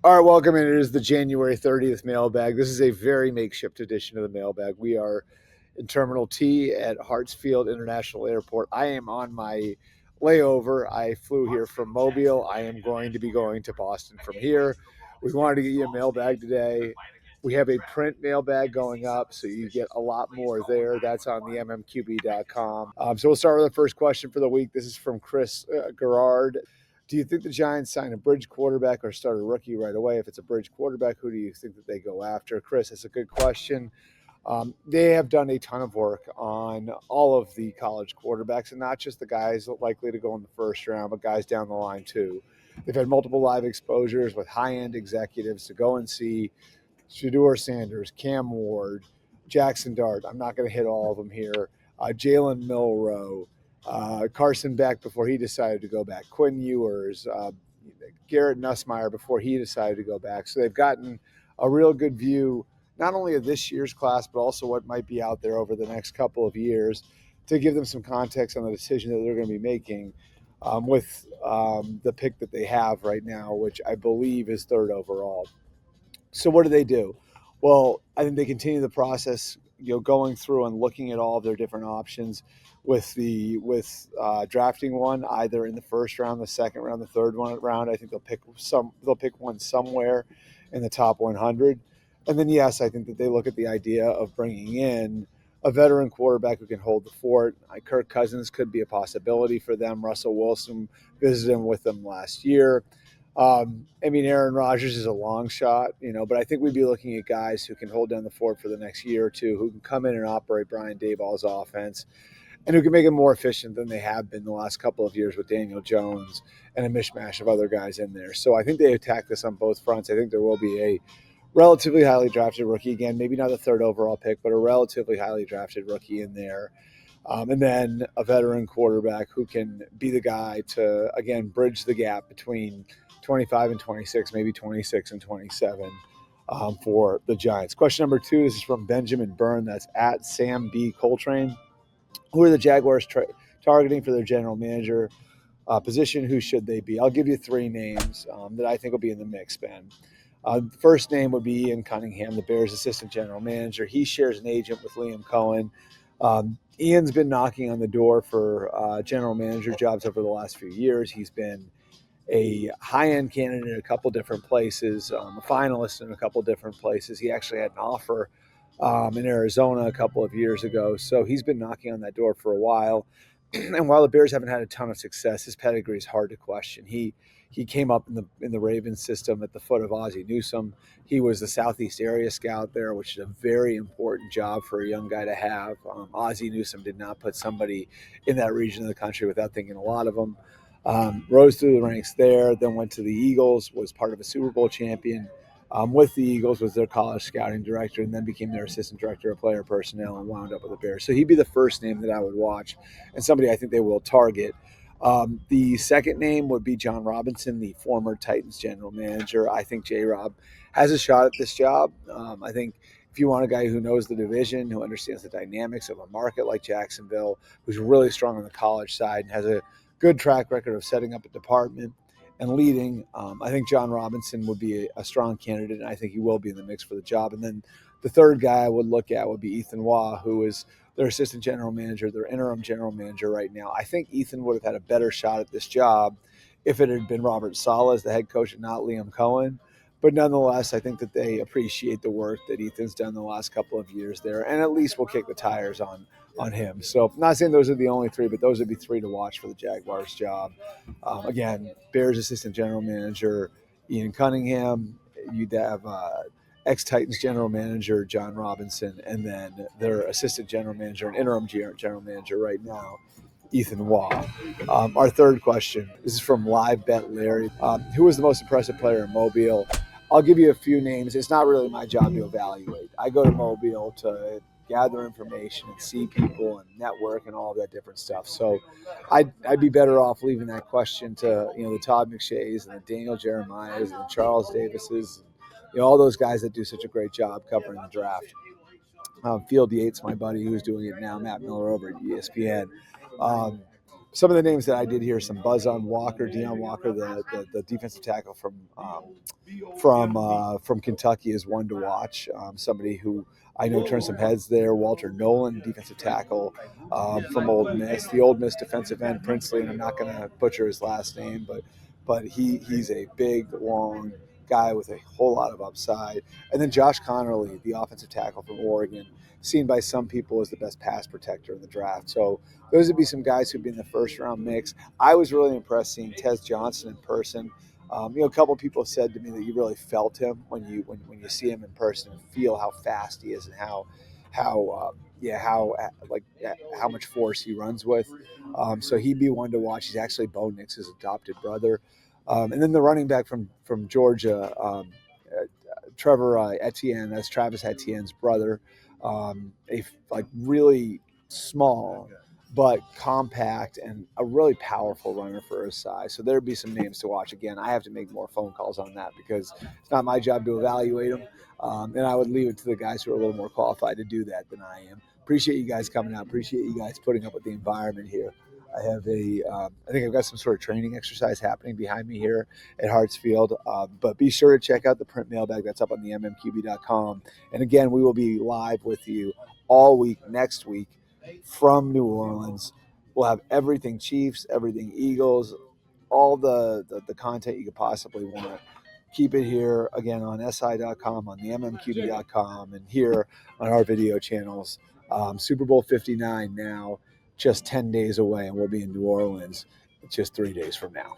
All right, welcome in. It is the January 30th mailbag. This is a very makeshift edition of the mailbag. We are in Terminal T at Hartsfield International Airport. I am on my layover. I flew here from Mobile. I am going to be going to Boston from here. We wanted to get you a mailbag today. We have a print mailbag going up, so you get a lot more there. That's on the mmqb.com. So we'll start with the first question for the week. This is from Chris Gerard. Do you think the Giants sign a bridge quarterback or start a rookie right away? If it's a bridge quarterback, who do you think that they go after? Chris, that's a good question. They have done a ton of work on all of the college quarterbacks, and not just the guys likely to go in the first round, but guys down the line too. They've had multiple live exposures with high-end executives to go and see Shedeur Sanders, Cam Ward, Jackson Dart. I'm not going to hit all of them here. Jalen Milroe, Carson Beck before he decided to go back, Quinn Ewers, Garrett Nussmeier before he decided to go back. So they've gotten a real good view not only of this year's class, but also what might be out there over the next couple of years to give them some context on the decision that they're going to be making with the pick that they have right now, which I believe is third overall. So what do? Well, I think they continue the process, going through and looking at all of their different options with drafting one either in the first round, the second round, the third round. I think they'll pick one somewhere in the top 100. And then, yes, I think that they look at the idea of bringing in a veteran quarterback who can hold the fort. Kirk Cousins could be a possibility for them. Russell Wilson visited with them last year. Aaron Rodgers is a long shot, but I think we'd be looking at guys who can hold down the fort for the next year or two, who can come in and operate Brian Daboll's offense, and who can make it more efficient than they have been the last couple of years with Daniel Jones and a mishmash of other guys in there. So I think they attack this on both fronts. I think there will be a relatively highly drafted rookie again, maybe not the third overall pick, but a relatively highly drafted rookie in there. And then a veteran quarterback who can be the guy to, again, bridge the gap between 25 and 26, maybe 26 and 27 for the Giants. Question number 2, this is from Benjamin Byrne. That's at Sam B. Coltrane. Who are the Jaguars targeting for their general manager position? Who should they be? I'll give you 3 names that I think will be in the mix, Ben. The first name would be Ian Cunningham, the Bears' assistant general manager. He shares an agent with Liam Cohen. Ian's been knocking on the door for general manager jobs over the last few years. He's been a high-end candidate in a couple different places, a finalist in a couple different places. He actually had an offer in Arizona a couple of years ago. So he's been knocking on that door for a while. And while the Bears haven't had a ton of success, his pedigree is hard to question. He came up in the Ravens system at the foot of Ozzie Newsome. He was the Southeast area scout there, which is a very important job for a young guy to have. Ozzie Newsome did not put somebody in that region of the country without thinking a lot of them. Rose through the ranks there, then went to the Eagles, was part of a Super Bowl champion with the Eagles, was their college scouting director, and then became their assistant director of player personnel and wound up with the Bears. So he'd be the first name that I would watch, and somebody I think they will target. The second name would be John Robinson, the former Titans general manager. I think J-Rob has a shot at this job. I think if you want a guy who knows the division, who understands the dynamics of a market like Jacksonville, who's really strong on the college side and has a good track record of setting up a department and leading, I think John Robinson would be a strong candidate, and I think he will be in the mix for the job. And then the third guy I would look at would be Ethan Waugh, who is their assistant general manager, their interim general manager right now. I think Ethan would have had a better shot at this job if it had been Robert Saleh as the head coach and not Liam Cohen. But nonetheless, I think that they appreciate the work that Ethan's done the last couple of years there, and at least will kick the tires on him. So I'm not saying those are the only 3, but those would be 3 to watch for the Jaguars job. Again, Bears assistant general manager Ian Cunningham. You'd have ex-Titans general manager John Robinson, and then their assistant general manager and interim general manager right now, Ethan Waugh. Our third question, this is from Live Bet Larry. Who was the most impressive player in Mobile? I'll give you a few names. It's not really my job to evaluate. I go to Mobile to gather information and see people and network and all of that different stuff. So I'd be better off leaving that question to the Todd McShays and the Daniel Jeremiahs and the Charles Davises, all those guys that do such a great job covering the draft. Field Yates, my buddy, who's doing it now, Matt Miller over at ESPN. some of the names that I did hear, some buzz on Walker, Deion Walker, the defensive tackle from Kentucky is one to watch. Somebody who I know turned some heads there. Walter Nolan, defensive tackle from Ole Miss, the Ole Miss defensive end Princely, and I'm not going to butcher his last name, but he's a big, long guy with a whole lot of upside. And then Josh Connerly, the offensive tackle from Oregon, seen by some people as the best pass protector in the draft. So those would be some guys who'd be in the first round mix. I was really impressed seeing Tez Johnson in person. A couple of people said to me that you really felt him when you see him in person and feel how fast he is and how much force he runs with. So he'd be one to watch. He's actually Bo Nix's adopted brother. And then the running back from Georgia, Trevor Etienne, that's Travis Etienne's brother. Really small but compact and a really powerful runner for his size. So there'd be some names to watch. Again, I have to make more phone calls on that because it's not my job to evaluate them. And I would leave it to the guys who are a little more qualified to do that than I am. Appreciate you guys coming out. Appreciate you guys putting up with the environment here. I think I've got some sort of training exercise happening behind me here at Hartsfield. But be sure to check out the print mailbag that's up on the mmqb.com. And again, we will be live with you all week next week from New Orleans. We'll have everything Chiefs, everything Eagles, all the content you could possibly want. Keep it here again on si.com, on the mmqb.com, and here on our video channels. Super Bowl 59 now, just 10 days away, and we'll be in New Orleans just 3 days from now.